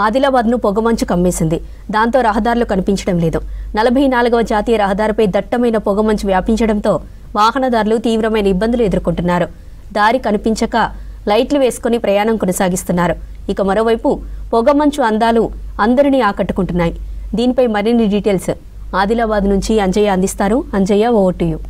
ఆదిలాబాద్ను పొగమంచు కమ్మేసింది. దాంతో రహదారులు కనిపించడం లేదు. 44వ జాతీయ రహదారిపై దట్టమైన పొగమంచు వ్యాపించడంతో వాహనదారులు తీవ్రమైన ఇబ్బందులు ఎదుర్కొంటున్నారు. దారి కనిపించక లైట్లు వేసుకుని ప్రయాణం కొనసాగిస్తున్నారు. ఇక మరోవైపు పొగమంచు అందాలు అందరినీ ఆకట్టుకుంటున్నాయి. దీనిపై మరిన్ని డీటెయిల్స్ ఆదిలాబాద్ నుంచి అంజయ్య అందిస్తారు. Anjaiah, over to you.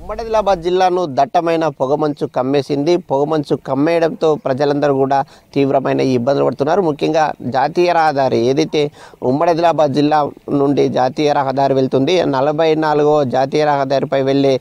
ఉమ్మడి ఆదిలాబాద్ జిల్లాను దట్టమైన పొగమంచు కమ్మేసింది. పొగమంచు కమ్మేయడంతో ప్రజలందరూ కూడా తీవ్రమైన ఇబ్బందులు పడుతున్నారు. ముఖ్యంగా జాతీయ రహదారి ఏదైతే ఉమ్మడి ఆదిలాబాద్ జిల్లా నుండి జాతీయ రహదారి వెళ్తుంది, 44వ జాతీయ రహదారిపై వెళ్ళే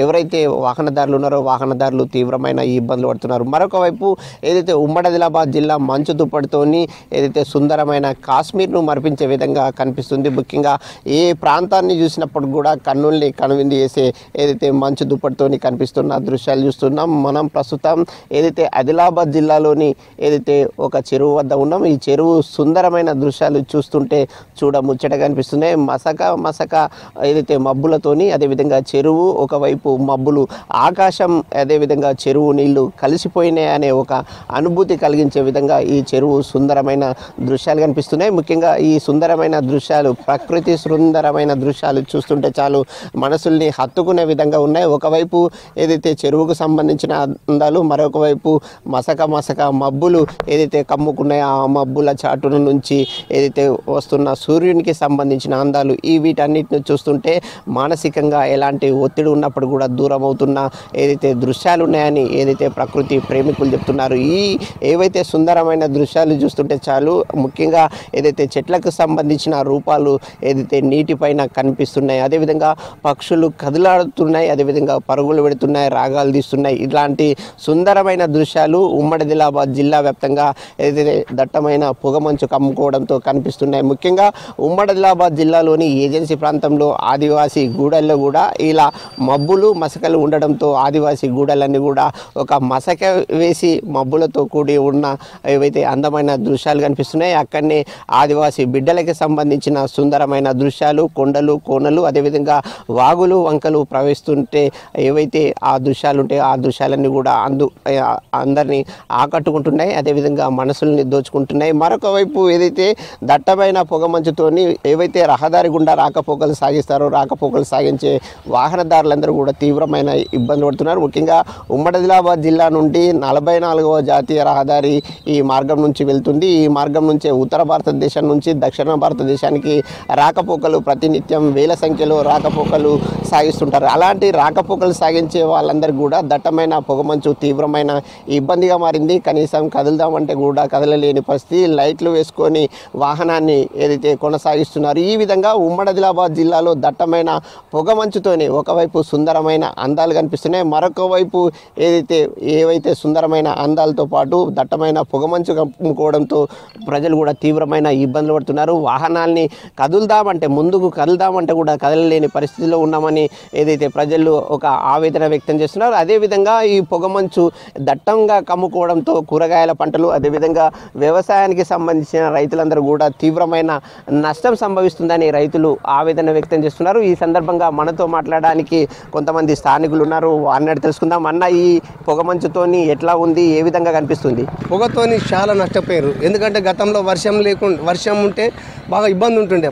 ఎవరైతే వాహనదారులు ఉన్నారో వాహనదారులు తీవ్రమైన ఇబ్బందులు పడుతున్నారు. మరొక వైపు ఏదైతే ఉమ్మడి ఆదిలాబాద్ జిల్లా మంచు దుప్పటితోని ఏదైతే సుందరమైన కాశ్మీర్ను మరిపించే విధంగా కనిపిస్తుంది. ముఖ్యంగా ఏ ప్రాంతాన్ని చూసినప్పుడు కూడా కన్నుల్ని కనువింది చేసే ఏదైతే మంచు దుప్పటితోని కనిపిస్తున్న దృశ్యాలు చూస్తున్నాం. మనం ప్రస్తుతం ఏదైతే ఆదిలాబాద్ జిల్లాలోని ఏదైతే ఒక చెరువు వద్ద ఉన్నాం. ఈ చెరువు సుందరమైన దృశ్యాలు చూస్తుంటే చూడముచ్చటగా కనిపిస్తున్నాయి. మసక ఏదైతే మబ్బులతోని, అదేవిధంగా చెరువు ఒకవైపు మబ్బులు, ఆకాశం, అదేవిధంగా చెరువు నీళ్లు కలిసిపోయినాయి అనే ఒక అనుభూతి కలిగించే విధంగా ఈ చెరువు సుందరమైన దృశ్యాలు కనిపిస్తున్నాయి. ముఖ్యంగా ఈ సుందరమైన దృశ్యాలు, ప్రకృతి సుందరమైన దృశ్యాలు చూస్తుంటే చాలు మనసుల్ని హత్తుకునే విధంగా ఉన్నాయి. ఒకవైపు ఏదైతే చెరువుకు సంబంధించిన అందాలు, మరొక వైపు మసక మబ్బులు ఏదైతే కమ్ముకున్నాయో ఆ మబ్బుల చాటుల నుంచి ఏదైతే వస్తున్న సూర్యునికి సంబంధించిన అందాలు, ఈ వీటన్నిటిని చూస్తుంటే మానసికంగా ఎలాంటి ఒత్తిడి ఉన్నప్పుడు కూడా దూరం అవుతున్న ఏదైతే దృశ్యాలు ఉన్నాయని ఏదైతే ప్రకృతి ప్రేమికులు చెప్తున్నారు. ఈ ఏవైతే సుందరమైన దృశ్యాలు చూస్తుంటే చాలు, ముఖ్యంగా ఏదైతే చెట్లకు సంబంధించిన రూపాలు ఏదైతే నీటిపైన కనిపిస్తున్నాయి, అదేవిధంగా పక్షులు కదిలాడుతున్నాయి, అదేవిధంగా పరుగులు పెడుతున్నాయి, రాగాలు తీస్తున్నాయి. ఇలాంటి సుందరమైన దృశ్యాలు ఉమ్మడి ఆదిలాబాద్ జిల్లా వ్యాప్తంగా ఏదైతే దట్టమైన పొగమంచు కమ్ముకోవడంతో కనిపిస్తున్నాయి. ముఖ్యంగా ఉమ్మడి ఆదిలాబాద్ జిల్లాలోని ఏజెన్సీ ప్రాంతంలో ఆదివాసీ గూడల్లో కూడా ఇలా మబ్బులు మసకలు ఉండడంతో ఆదివాసీ గూడలన్నీ కూడా ఒక మసక వేసి మబ్బులతో కూడి ఉన్న ఏవైతే అందమైన దృశ్యాలు కనిపిస్తున్నాయి. అక్కడనే ఆదివాసీ బిడ్డలకి సంబంధించిన సుందరమైన దృశ్యాలు, కొండలు కోనలు, అదేవిధంగా వాగులు వంకలు ప్రవహిస్తుంటే ఏవైతే ఆ దృశ్యాలు ఉంటాయో ఆ దృశ్యాలన్నీ కూడా అందరినీ ఆకట్టుకుంటున్నాయి, అదేవిధంగా మనసుల్ని దోచుకుంటున్నాయి. మరొక వైపు ఏదైతే దట్టమైన పొగమంచుతోని ఏవైతే రహదారి గుండా రాకపోకలు సాగిస్తారో రాకపోకలు సాగించే వాహనదారులందరూ కూడా తీవ్రమైన ఇబ్బందులు పడుతున్నారు. ముఖ్యంగా ఉమ్మడి ఆదిలాబాద్ జిల్లా నుండి 44వ జాతీయ రహదారి ఈ మార్గం నుంచి వెళ్తుంది. ఈ మార్గం నుంచే ఉత్తర భారతదేశం నుంచి దక్షిణ భారతదేశానికి రాకపోకలు ప్రతినిత్యం వేల సంఖ్యలో రాకపోకలు సాగిస్తుంటారు. అలాంటి రాకపోకలు సాగించే వాళ్ళందరికీ కూడా దట్టమైన పొగమంచు తీవ్రమైన ఇబ్బందిగా మారింది. కనీసం కదులుదామంటే కూడా కదలలేని పరిస్థితి. లైట్లు వేసుకొని వాహనాన్ని ఏదైతే కొనసాగిస్తున్నారు. ఈ విధంగా ఉమ్మడి ఆదిలాబాద్ జిల్లాలో దట్టమైన పొగమంచుతోనే ఒకవైపు సుందరమైన అందాలు కనిపిస్తున్నాయి, మరొక వైపు ఏవైతే సుందరమైన అందాలతో పాటు దట్టమైన పొగమంచు కమ్ముకోవడంతో ప్రజలు కూడా తీవ్రమైన ఇబ్బందులు పడుతున్నారు. వాహనాల్ని ముందుకు కదులుదామంటే కూడా కదలలేని పరిస్థితిలో ఉన్నామని ఏదైతే ప్రజలు ఒక ఆవేదన వ్యక్తం చేస్తున్నారు. అదేవిధంగా ఈ పొగమంచు దట్టంగా కమ్ముకోవడంతో కూరగాయల పంటలు, అదేవిధంగా వ్యవసాయానికి సంబంధించిన రైతులందరూ కూడా తీవ్రమైన నష్టం సంభవిస్తుందని రైతులు ఆవేదన వ్యక్తం చేస్తున్నారు. ఈ సందర్భంగా మనతో మాట్లాడడానికి కొంతమంది స్థానికులు ఉన్నారు. అన్నట్టు తెలుసుకుందాం. అన్న, ఈ పొగమంచుతోని ఎట్లా ఉంది, ఏ విధంగా కనిపిస్తుంది? పొగతోని చాలా నష్టపోయారు. ఎందుకంటే గతంలో వర్షం ఉంటే బాగా ఇబ్బంది ఉంటుండే.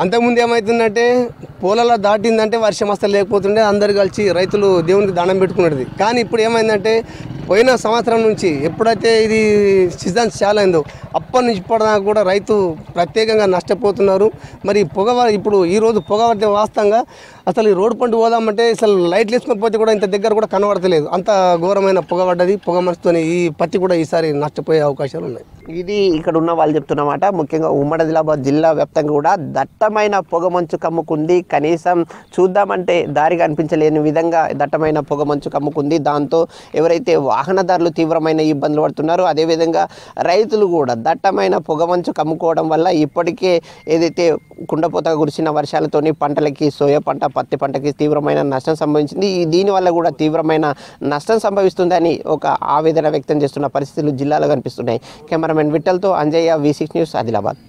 అంతకుముందు ఏమవుతుందంటే పొలాల దాటిందంటే వర్షం అసలు లేకపోతుండే, అందరు కలిసి రైతులు దేవునికి దండం పెట్టుకునేది. కానీ ఇప్పుడు ఏమైందంటే పోయిన సంవత్సరం నుంచి ఎప్పుడైతే ఇది సీజన్ చాలా అయిందో అప్పటి నుంచి ఇప్పటిదాకా కూడా రైతు ప్రత్యేకంగా నష్టపోతున్నారు. మరి ఇప్పుడు ఈరోజు పొగ పడితే వాస్తవంగా అసలు ఈ రోడ్డు పంట పోదామంటే అసలు లైట్లు వేసుకొని పోతే కూడా ఇంత దగ్గర కూడా కనబడతలేదు. అంత ఘోరమైన పొగ పడ్డది. పొగ మనసుతోనే ఈ పత్తి కూడా ఈసారి నష్టపోయే అవకాశాలు ఉన్నాయి. ఇది ఇక్కడ ఉన్న వాళ్ళు చెప్తున్నమాట. ముఖ్యంగా ఉమ్మడి ఆదిలాబాద్ జిల్లా వ్యాప్తంగా కూడా దట్టమైన పొగమంచు కమ్ముకుంది. కనీసం చూద్దామంటే దారి కనిపించలేని విధంగా దట్టమైన పొగమంచు కమ్ముకుంది. దాంతో ఎవరైతే వాహనదారులు తీవ్రమైన ఇబ్బందులు పడుతున్నారు, అదేవిధంగా రైతులు కూడా దట్టమైన పొగమంచు కమ్ముకోవడం వల్ల ఇప్పటికే ఏదైతే కుండపోతగా కురిసిన వర్షాలతోని పంటలకి, సోయా పంట, పత్తి పంటకి తీవ్రమైన నష్టం సంభవించింది. దీనివల్ల కూడా తీవ్రమైన నష్టం సంభవిస్తుందని ఒక ఆవేదన వ్యక్తం చేస్తున్న పరిస్థితులు జిల్లాలో కనిపిస్తున్నాయి. కెమెరామెన్ విఠల్తో అంజయ్య, V6 న్యూస్, ఆదిలాబాద్.